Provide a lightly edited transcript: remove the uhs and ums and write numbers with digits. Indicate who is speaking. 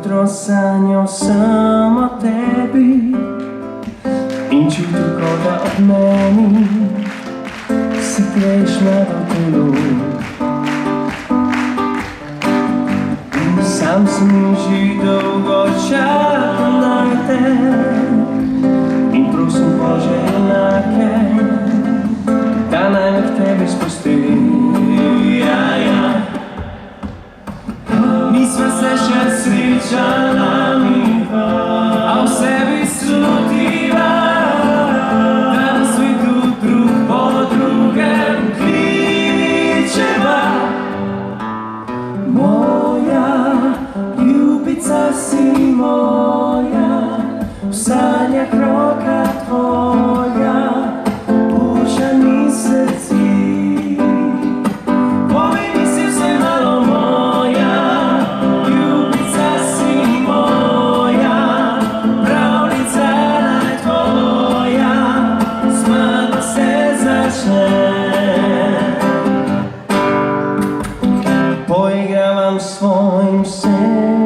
Speaker 1: Jutro sanjao sam o tebi in čutil, kot da ob meni si greš na dotelu. Sam sem že dolgo čakal na te in prosim Bože enake, da naj me k tebi spusti. Nisva se še srečala midva, a v sebi slutiva, da na svetu drug po drugem kličeva. Moja ljubica si moja, v sanjah roka tvoja, Božja mi srci. Poigravam svojim srcem